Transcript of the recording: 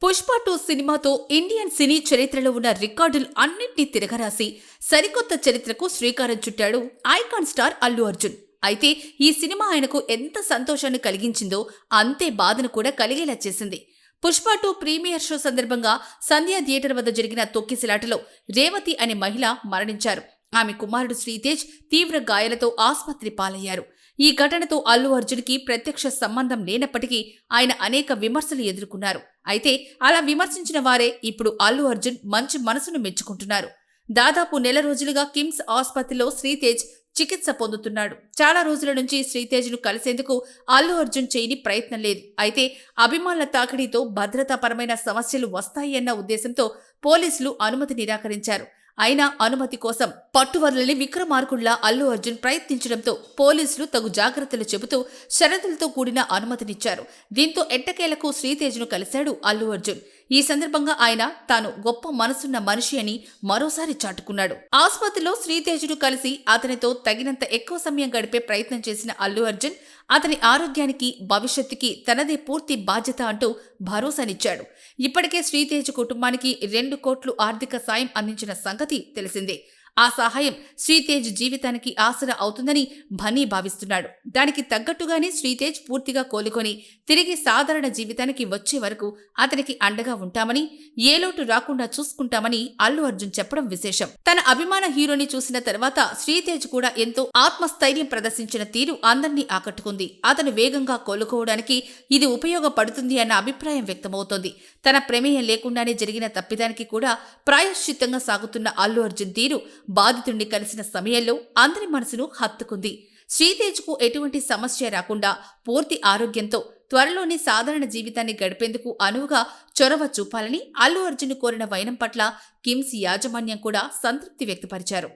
పుష్ప 2 సినిమాతో Indian cine చరిత్రలో ఉన్న రికార్డులు అన్నింటినీ తిరగరాసి సరికొత్త చరిత్రకు శ్రీకారం చుట్టాడు ఐకాన్ స్టార్ అల్లు అర్జున్. అయితే ఈ సినిమా ఆయనకు ఎంత సంతోషాన్ని కలిగించిందో అంతే బాధను కూడా కలిగేలా చేసింది. పుష్ప 2 ప్రీమియర్ షో సందర్భంగా సంధ్యా థియేటర్ వద్ద జరిగిన తొక్కిసలాటలో రేవతి అనే మహిళ మరణించారు. ఆమె కుమారుడు శ్రీతేజ్ తీవ్ర గాయాలతో ఆసుపత్రి పాలయ్యారు. ఈ ఘటనతో అల్లు అర్జున్కి ప్రత్యక్ష సంబంధం లేనప్పటికీ ఆయన అనేక విమర్శలు ఎదుర్కొన్నారు. అయితే అలా విమర్శించిన వారే ఇప్పుడు అల్లు అర్జున్ మంచి మనసును మెచ్చుకుంటున్నారు. దాదాపు నెల రోజులుగా కిమ్స్ ఆసుపత్రిలో శ్రీతేజ్ చికిత్స పొందుతున్నాడు. చాలా రోజుల నుంచి శ్రీతేజ్ను కలిసేందుకు అల్లు అర్జున్ చేయని ప్రయత్నం లేదు. అయితే అభిమానుల తాకిడితో భద్రతాపరమైన సమస్యలు వస్తాయి అన్న ఉద్దేశంతో పోలీసులు అనుమతి నిరాకరించారు. అయినా అనుమతి కోసం పట్టువదలని విక్రమార్కుడిలా అల్లు అర్జున్ ప్రయత్నించడంతో పోలీసులు తగు జాగ్రత్తలు చెబుతూ షరతులతో కూడిన అనుమతినిచ్చారు. దీంతో ఎట్టకేలకు శ్రీతేజ్ను కలిశాడు అల్లు అర్జున్. ఈ సందర్భంగా ఆయన తాను గొప్ప మనసున్న మనిషి అని మరోసారి చాటుకున్నాడు. ఆసుపత్రిలో శ్రీతేజ్ను కలిసి అతనితో తగినంత ఎక్కువ సమయం గడిపే ప్రయత్నం చేసిన అల్లు అర్జున్ అతని ఆరోగ్యానికి భవిష్యత్తుకి తనదే పూర్తి బాధ్యత అంటూ భరోసానిచ్చాడు. ఇప్పటికే శ్రీతేజ్ కుటుంబానికి 2 కోట్లు ఆర్థిక సాయం అందించిన సంగతి తెలిసిందే. ఆ సహాయం శ్రీతేజ్ జీవితానికి ఆసరా అవుతుందని భనీ భావిస్తున్నాడు. దానికి తగ్గట్టుగానే శ్రీతేజ్ పూర్తిగా కోలుకొని తిరిగి సాధారణ జీవితానికి వచ్చే వరకు అతనికి అండగా ఉంటామని, ఏ లోటు రాకుండా చూసుకుంటామని అల్లు అర్జున్ చెప్పడం విశేషం. తన అభిమాన హీరోని చూసిన తర్వాత శ్రీతేజ్ కూడా ఎంతో ఆత్మస్థైర్యం ప్రదర్శించిన తీరు అందర్నీ ఆకట్టుకుంది. అతను వేగంగా కోలుకోవడానికి ఇది ఉపయోగపడుతుంది అన్న అభిప్రాయం వ్యక్తమవుతోంది. తన ప్రమేయం లేకుండానే జరిగిన తప్పిదానికి కూడా ప్రాయశ్చిత్తంగా సాగుతున్న అల్లు అర్జున్ తీరు బాధితుణ్ణి కలిసిన సమయంలో అందరి మనసును హత్తుకుంది. శ్రీతేజ్కు ఎటువంటి సమస్య రాకుండా పూర్తి ఆరోగ్యంతో త్వరలోనే సాధారణ జీవితాన్ని గడిపేందుకు అనువుగా చొరవ చూపాలని అల్లు అర్జున్ కోరిన వైనం పట్ల కిమ్స్ యాజమాన్యం కూడా సంతృప్తి వ్యక్తపరిచారు.